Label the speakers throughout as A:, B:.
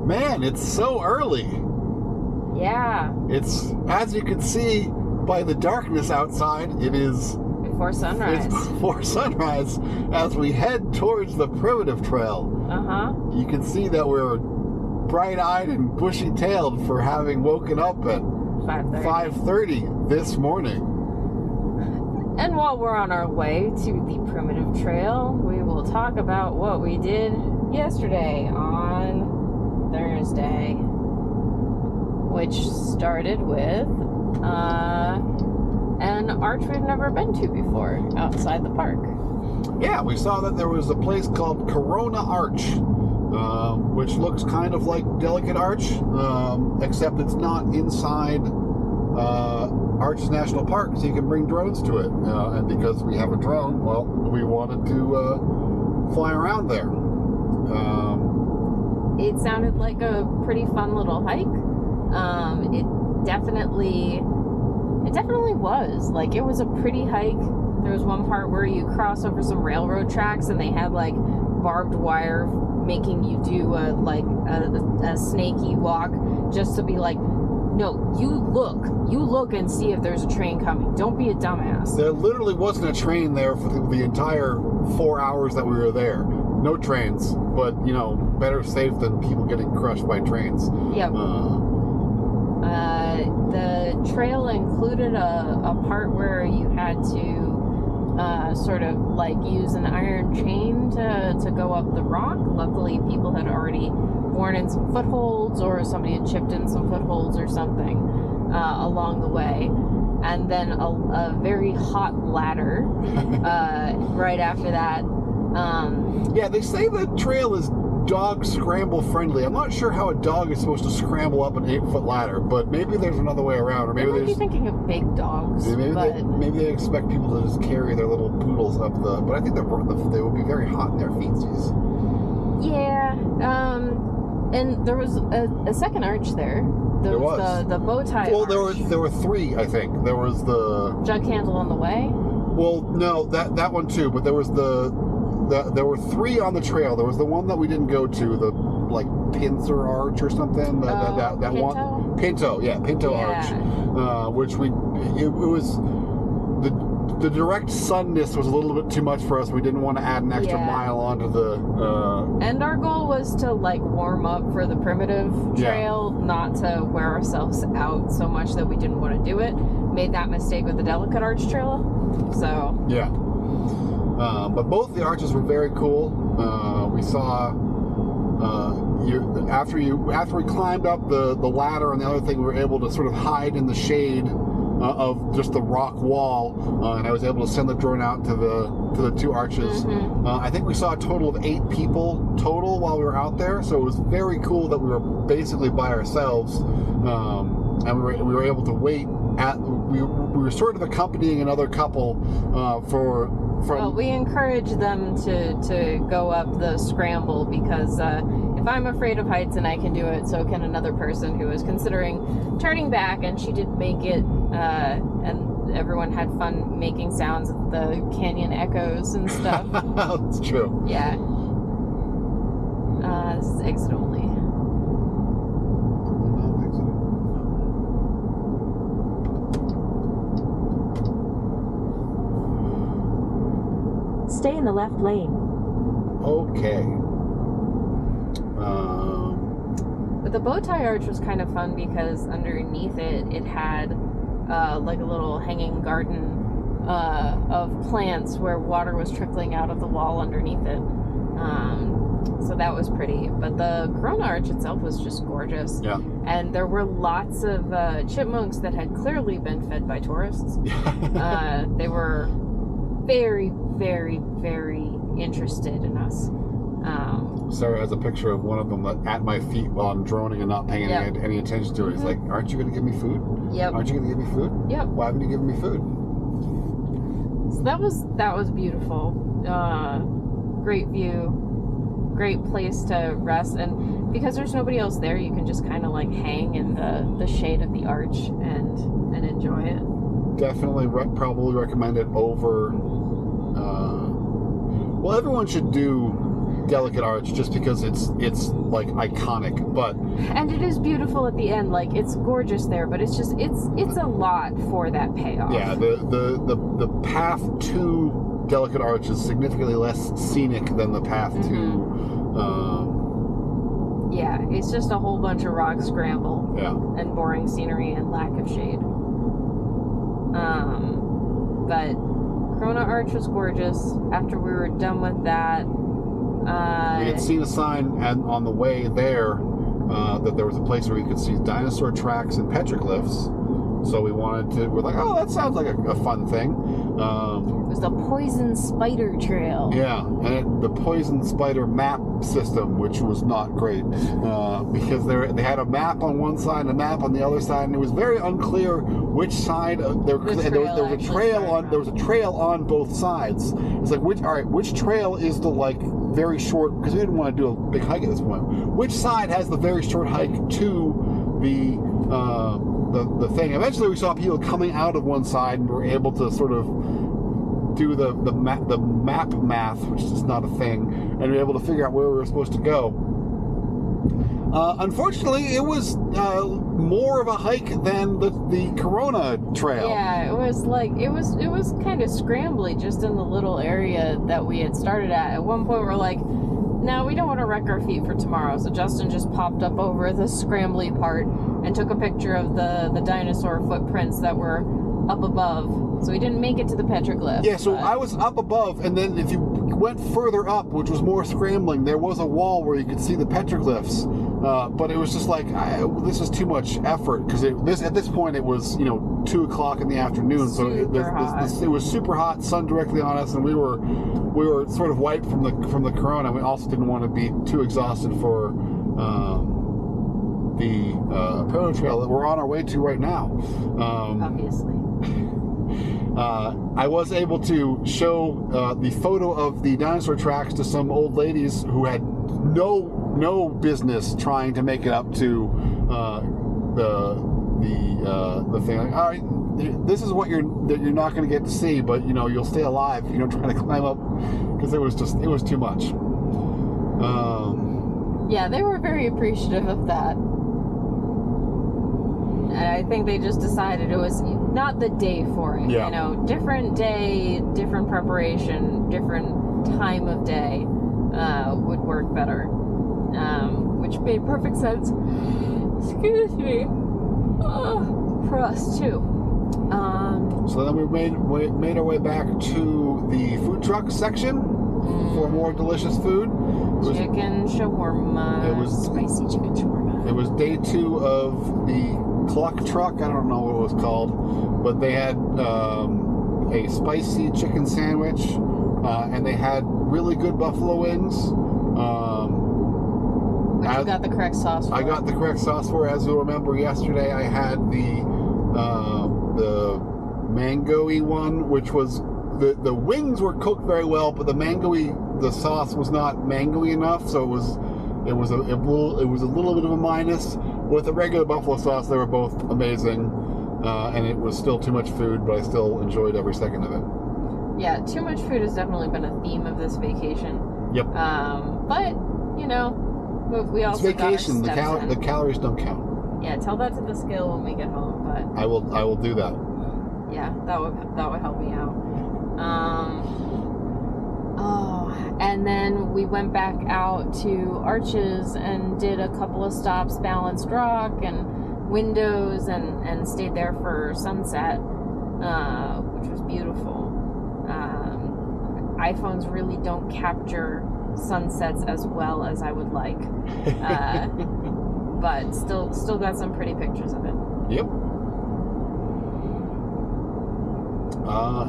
A: Man, it's so early.
B: Yeah.
A: It's, as you can see by the darkness outside, it is
B: Before sunrise.
A: It's before sunrise as we head towards the Primitive Trail. You can see that we're bright-eyed and bushy-tailed for having woken up at 5:30 this morning.
B: And while we're on our way to the Primitive Trail, we will talk about what we did yesterday on Thursday, which started with an arch we've never been to before outside the park.
A: Yeah, we saw that there was a place called Corona Arch, which looks kind of like Delicate Arch, except it's not inside Arches National Park, so you can bring drones to it. And because we have a drone, well, we wanted to fly around there.
B: It sounded like a pretty fun little hike. It definitely was. Like, it was a pretty hike. There was one part where you cross over some railroad tracks and they had like barbed wire making you do a snaky walk just to be like, no, you look and see if there's a train coming. Don't be a dumbass.
A: There literally wasn't a train there for the entire 4 hours that we were there. No trains, but, you know, better safe than people getting crushed by trains.
B: Yep. The trail included a part where you had to sort of like use an iron chain to go up the rock. Luckily, people had already worn in some footholds, or somebody had chipped in some footholds or something along the way. And then a very hot ladder right after that.
A: Yeah, they say the trail is dog scramble friendly. I'm not sure how a dog is supposed to scramble up an 8-foot ladder, but maybe there's another way around, or maybe
B: they might be thinking of big dogs.
A: Maybe they expect people to just carry their little poodles up the. But I think they would be very hot in their feetsies.
B: Yeah. And there was a second arch there.
A: There was
B: the bow tie.
A: Well,
B: arch.
A: there were three, I think. There was the
B: jug handle on the way.
A: Well, no, that one too. But there was there were three on the trail. There was the one that we didn't go to, the like Pincer Arch or something. That
B: Pinto?
A: one, Pinto Arch, which it was the direct sunness was a little bit too much for us. We didn't want to add an extra mile onto the.
B: And our goal was to like warm up for the Primitive Trail, not to wear ourselves out so much that we didn't want to do it. Made that mistake with the Delicate Arch Trail. So.
A: Yeah. But both the arches were very cool. We saw after we climbed up the ladder and the other thing, we were able to sort of hide in the shade of just the rock wall, and I was able to send the drone out to the two arches. I think we saw a total of 8 people total while we were out there, so it was very cool that we were basically by ourselves, and we were able to wait we were sort of accompanying another couple
B: Well, we encourage them to go up the scramble because if I'm afraid of heights and I can do it, so can another person who was considering turning back, and she did make it, and everyone had fun making sounds of the canyon echoes and stuff.
A: That's true.
B: Yeah. This is exit only.
C: Stay in the left lane.
A: Okay.
B: But the bow tie arch was kind of fun because underneath it had like a little hanging garden of plants where water was trickling out of the wall underneath it. So that was pretty. But the Corona Arch itself was just gorgeous.
A: Yeah.
B: And there were lots of chipmunks that had clearly been fed by tourists. They were very, very, very interested in us.
A: Sarah has a picture of one of them at my feet while I'm droning and not paying any attention to it. He's like, "Aren't you going to give me food?
B: Yep.
A: Aren't you going to give me food?
B: Yep.
A: Why haven't you given me food?"
B: So that was beautiful. Great view, great place to rest, and because there's nobody else there, you can just kind of like hang in the shade of the arch and enjoy it.
A: Definitely, probably recommend it over. Well, everyone should do Delicate Arch just because it's like iconic, but
B: And it is beautiful at the end. Like, it's gorgeous there, but it's just it's a lot for that payoff.
A: yeah, the path to Delicate Arch is significantly less scenic than the path to
B: Yeah, it's just a whole bunch of rock scramble and boring scenery and lack of shade. But Corona Arch was gorgeous. After we were done with that,
A: we had seen a sign on the way there that there was a place where you could see dinosaur tracks and petroglyphs. So we're like, oh, that sounds like a fun thing.
B: it was the Poison Spider Trail.
A: Yeah, and the Poison Spider map system, which was not great, because they had a map on one side and a map on the other side, and it was very unclear which side there was a trail on both sides. It's like which trail is the very short, because we didn't want to do a big hike at this point. Which side has the very short hike to the thing? Eventually, we saw people coming out of one side, and we were able to sort of do the map math, which is not a thing, and we were able to figure out where we were supposed to go. Unfortunately, it was more of a hike than the Corona Trail.
B: Yeah, it was kind of scrambly just in the little area that we had started at. At one point, we're like, no, we don't want to wreck our feet for tomorrow. So Justin just popped up over the scrambly part and took a picture of the dinosaur footprints that were up above. So we didn't make it to the petroglyph.
A: Yeah, so I was up above, and then if you went further up, which was more scrambling, there was a wall where you could see the petroglyphs. But it was just like, this is too much effort, because at this point it was 2 o'clock in the afternoon, so it was super hot, sun directly on us, and we were sort of wiped from the Corona. We also didn't want to be too exhausted for the Proto Trail that we're on our way to right now.
B: Obviously.
A: I was able to show the photo of the dinosaur tracks to some old ladies who had no business trying to make it up to the thing. Like, all right, this is what you're not going to get to see, but you'll stay alive if you don't try to climb up, because it was too much.
B: Yeah, they were very appreciative of that. And I think they just decided it was not the day for it.
A: Yeah.
B: Different day, different preparation, different time of day would work better. Which made perfect sense. Excuse me. For us too.
A: So then we made our way back to the food truck section for more delicious food.
B: Chicken shawarma.
A: It was
B: spicy chicken shawarma.
A: It was day 2 of the Cluck Truck. I don't know what it was called, but they had a spicy chicken sandwich, and they had really good buffalo wings.
B: Which you got the correct sauce for.
A: I got the correct sauce for. As you'll remember, yesterday I had the mango-y one, which was the wings were cooked very well, but the sauce was not mango-y enough, so it was a little bit of a minus. With the regular buffalo sauce, they were both amazing, and it was still too much food, but I still enjoyed every second of it.
B: Yeah, too much food has definitely been a theme of this vacation.
A: Yep.
B: But we also
A: it's vacation. The calories don't count.
B: Yeah, tell that to the scale when we get home. But
A: I will do that.
B: Yeah, that would help me out. And then we went back out to Arches and did a couple of stops, Balanced Rock and Windows, and stayed there for sunset, which was beautiful. iPhones really don't capture sunsets as well as I would like, but still got some pretty pictures of it.
A: Yep.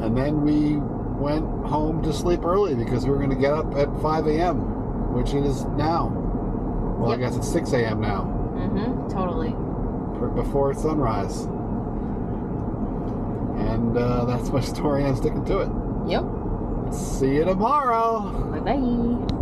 A: And then we went home to sleep early because we were going to get up at 5 a.m., which it is now. Well, yep. I guess it's 6 a.m. now.
B: Mm-hmm, totally.
A: Before sunrise. And that's my story, and I'm sticking to it.
B: Yep.
A: See you tomorrow.
B: Bye-bye.